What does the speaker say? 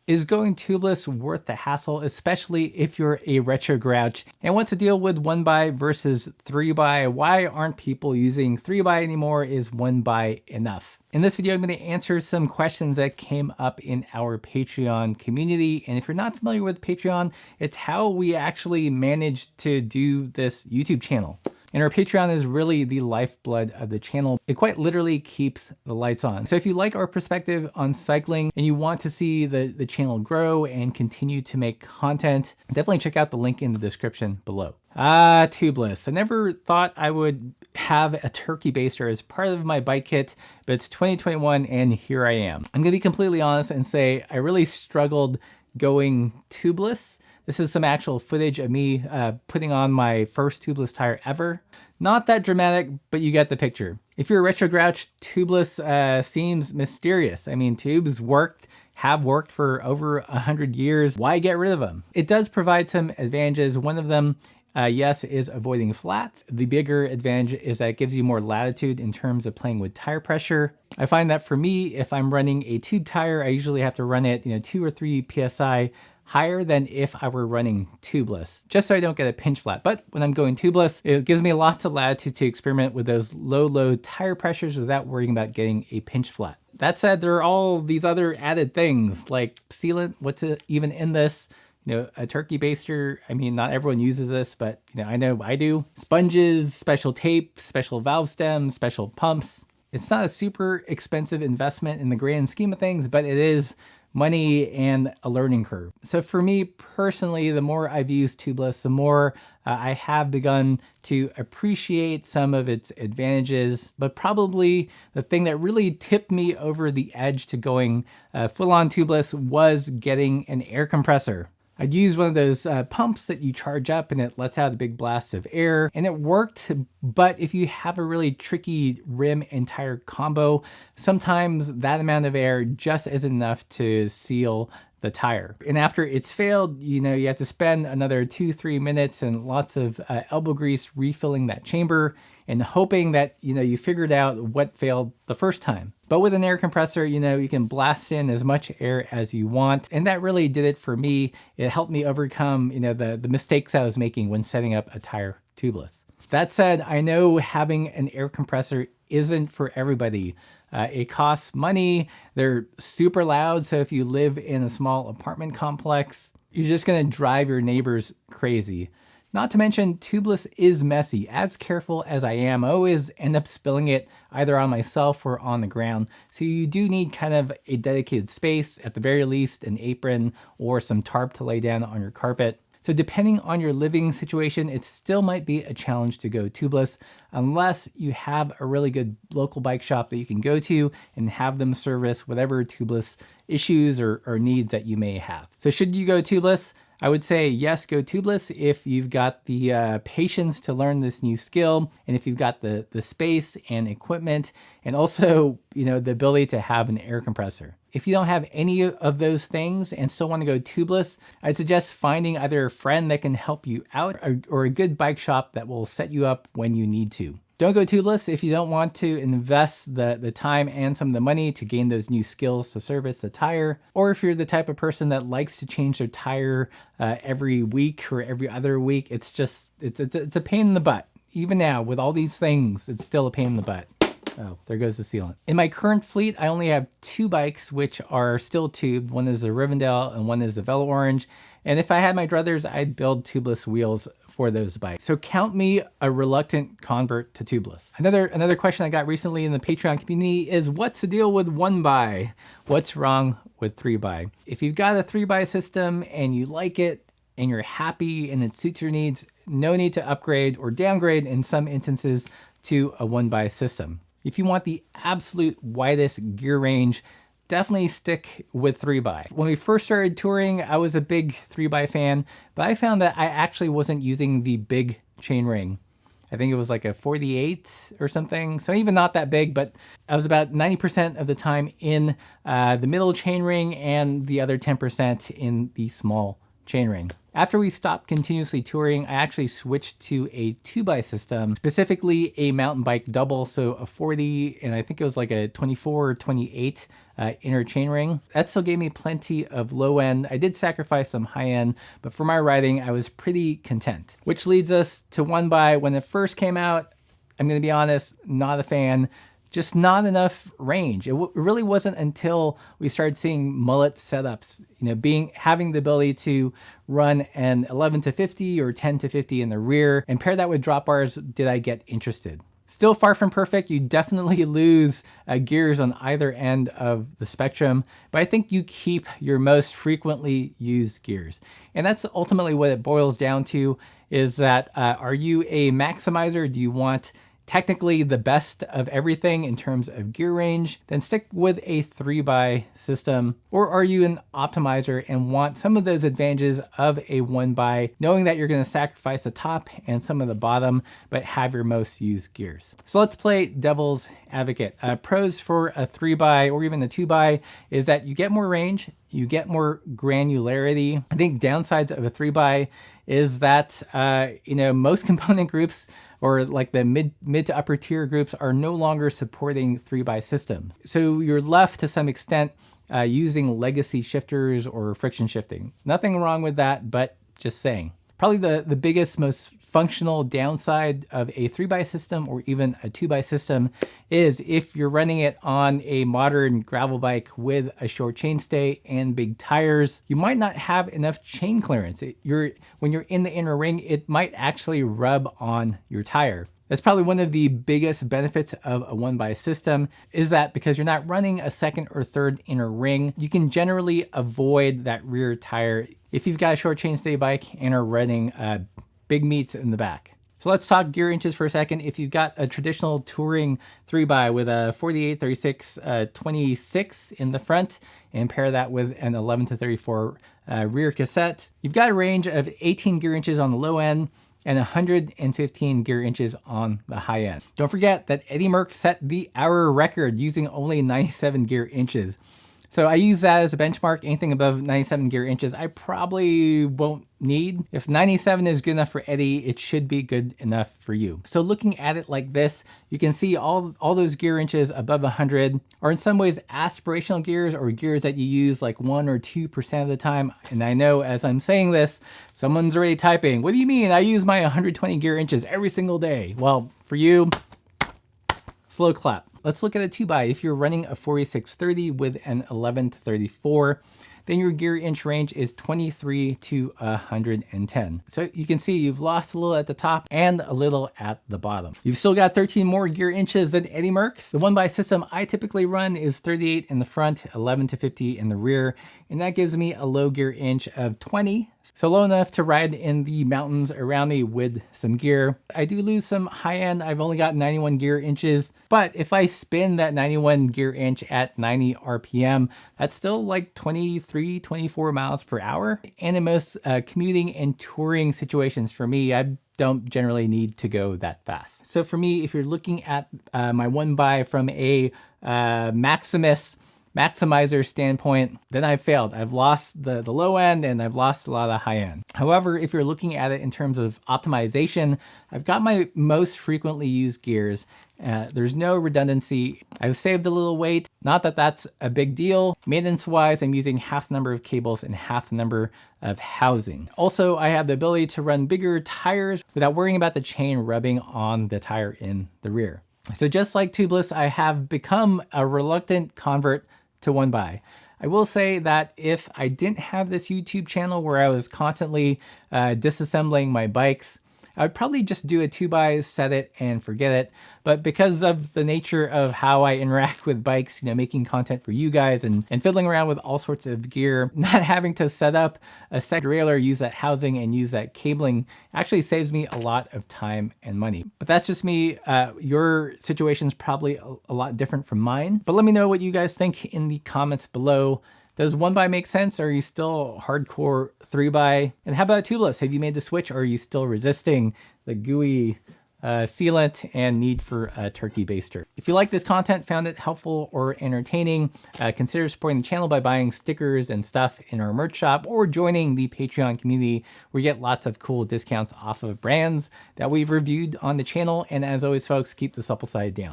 Is going tubeless worth the hassle, especially if you're a Retrogrouch and want to deal with 1x versus 3x? Why aren't people using 3x anymore? Is 1x enough? In this video, I'm going to answer some questions that came up in our Patreon community. And if you're not familiar with Patreon, it's how we actually managed to do this YouTube channel. And our Patreon is really the lifeblood of the channel. It quite literally keeps the lights on. So if you like our perspective on cycling and you want to see the channel grow and continue to make content, definitely check out the link in the description below. Tubeless. I never thought I would have a turkey baster as part of my bike kit, but it's 2021 and here I am. I'm gonna be completely honest and say I really struggled going tubeless. This is some actual footage of me putting on my first tubeless tire ever. Not that dramatic, but you get the picture. If you're a Retrogrouch, tubeless seems mysterious. I mean, tubes have worked for over 100 years. Why get rid of them? It does provide some advantages. One of them, yes, is avoiding flats. The bigger advantage is that it gives you more latitude in terms of playing with tire pressure. I find that for me, if I'm running a tube tire, I usually have to run it 2 or 3 PSI higher than if I were running tubeless, just so I don't get a pinch flat. But when I'm going tubeless, it gives me lots of latitude to experiment with those low tire pressures without worrying about getting a pinch flat. That said, there are all these other added things like sealant. What's even in this? A turkey baster. I mean, not everyone uses this, but I know I do. Sponges, special tape, special valve stems, special pumps. It's not a super expensive investment in the grand scheme of things, but it is money and a learning curve. So for me personally, the more I've used tubeless, the more I have begun to appreciate some of its advantages. But probably the thing that really tipped me over the edge to going full-on tubeless was getting an air compressor. I'd use one of those pumps that you charge up and it lets out a big blast of air, and it worked. But if you have a really tricky rim and tire combo, sometimes that amount of air just isn't enough to seal the tire. And after it's failed, you have to spend another 2-3 minutes and lots of elbow grease refilling that chamber and hoping that you figured out what failed the first time. But with an air compressor, you can blast in as much air as you want. And that really did it for me. It helped me overcome the mistakes I was making when setting up a tire tubeless. That said, I know having an air compressor isn't for everybody. It costs money. They're super loud. So if you live in a small apartment complex, you're just gonna drive your neighbors crazy. Not to mention, tubeless is messy. As careful as I am, I always end up spilling it either on myself or on the ground. So you do need kind of a dedicated space, at the very least an apron or some tarp to lay down on your carpet. So depending on your living situation, it still might be a challenge to go tubeless unless you have a really good local bike shop that you can go to and have them service whatever tubeless issues or needs that you may have. So should you go tubeless? I would say yes, go tubeless if you've got the patience to learn this new skill, and if you've got the space and equipment, and also the ability to have an air compressor. If you don't have any of those things and still want to go tubeless, I'd suggest finding either a friend that can help you out or a good bike shop that will set you up when you need to. Don't go tubeless if you don't want to invest the time and some of the money to gain those new skills to service the tire, or if you're the type of person that likes to change their tire every week or every other week. It's a pain in the butt. Even now with all these things, it's still a pain in the butt. Oh, there goes the sealant. In my current fleet, I only have 2 bikes which are still tubed. One is a Rivendell and one is the Velo Orange. And if I had my druthers, I'd build tubeless wheels for those bikes. So count me a reluctant convert to tubeless. Another question I got recently in the Patreon community is, what's the deal with 1x? What's wrong with 3x? If you've got a 3x system and you like it and you're happy and it suits your needs, no need to upgrade or downgrade in some instances to a 1x system. If you want the absolute widest gear range, definitely stick with 3x. When we first started touring, I was a big 3x fan, but I found that I actually wasn't using the big chainring. I think it was like a 48 or something. So even not that big, but I was about 90% of the time in the middle chainring and the other 10% in the small chainring. After we stopped continuously touring, I actually switched to a 2x system, specifically a mountain bike double, so a 40 and I think it was like a 24 or 28 inner chainring. That still gave me plenty of low end. I did sacrifice some high end, but for my riding, I was pretty content. Which leads us to 1x. When it first came out, I'm gonna be honest, not a fan. Just not enough range. It really wasn't until we started seeing mullet setups, having the ability to run an 11 to 50 or 10 to 50 in the rear and pair that with drop bars, did I get interested. Still far from perfect. You definitely lose gears on either end of the spectrum, but I think you keep your most frequently used gears. And that's ultimately what it boils down to, is that are you a maximizer? Do you want technically the best of everything in terms of gear range? Then stick with a 3x system. Or are you an optimizer and want some of those advantages of a 1x, knowing that you're going to sacrifice the top and some of the bottom, but have your most used gears? So let's play devil's advocate. Pros for a 3x or even a 2x is that you get more range, you get more granularity. I think downsides of a 3x is that most component groups, or like the mid to upper tier groups, are no longer supporting 3x systems. So you're left to some extent using legacy shifters or friction shifting. Nothing wrong with that, but just saying. Probably the biggest, most functional downside of a 3x system or even a 2x system is if you're running it on a modern gravel bike with a short chainstay and big tires, you might not have enough chain clearance. When you're in the inner ring, it might actually rub on your tire. That's probably one of the biggest benefits of a 1x system, is that because you're not running a second or third inner ring, you can generally avoid that rear tire if you've got a short chainstay bike and are running big meets in the back. So let's talk gear inches for a second. If you've got a traditional touring 3x with a 48, 36, 26 in the front and pair that with an 11 to 34 rear cassette, you've got a range of 18 gear inches on the low end and 115 gear inches on the high end. Don't forget that Eddie Merckx set the hour record using only 97 gear inches. So I use that as a benchmark. Anything above 97 gear inches, I probably won't need. If 97 is good enough for Eddie, it should be good enough for you. So looking at it like this, you can see all those gear inches above 100 are in some ways aspirational gears, or gears that you use like 1 or 2% of the time. And I know as I'm saying this, someone's already typing, what do you mean? I use my 120 gear inches every single day. Well, for you, slow clap. Let's look at a 2x. If you're running a 4630 with an 11 to 34, then your gear inch range is 23 to 110. So you can see you've lost a little at the top and a little at the bottom. You've still got 13 more gear inches than Eddie Merckx. The 1x system I typically run is 38 in the front, 11 to 50 in the rear, and that gives me a low gear inch of 20. So low enough to ride in the mountains around me with some gear. I do lose some high end. I've only got 91 gear inches, but if I spin that 91 gear inch at 90 RPM, that's still like 23, 24 miles per hour. And in most commuting and touring situations for me, I don't generally need to go that fast. So for me, if you're looking at my 1x from a maximizer standpoint, then I've failed. I've lost the low end and I've lost a lot of the high end. However, if you're looking at it in terms of optimization, I've got my most frequently used gears. There's no redundancy. I've saved a little weight. Not that that's a big deal. Maintenance wise, I'm using half the number of cables and half the number of housing. Also, I have the ability to run bigger tires without worrying about the chain rubbing on the tire in the rear. So just like Tubeless, I have become a reluctant convert to 1x. I will say that if I didn't have this YouTube channel where I was constantly disassembling my bikes, I would probably just do a 2x, set it and forget it. But because of the nature of how I interact with bikes, making content for you guys and fiddling around with all sorts of gear, not having to set up a second derailleur, use that housing and use that cabling actually saves me a lot of time and money. But that's just me. Your situation's probably a lot different from mine. But let me know what you guys think in the comments below. Does 1x make sense? Or are you still hardcore 3x? And how about Tubeless? Have you made the switch, or are you still resisting the gooey sealant, and need for a turkey baster. If you like this content, found it helpful or entertaining, consider supporting the channel by buying stickers and stuff in our merch shop or joining the Patreon community where you get lots of cool discounts off of brands that we've reviewed on the channel. And as always, folks, keep the supple side down.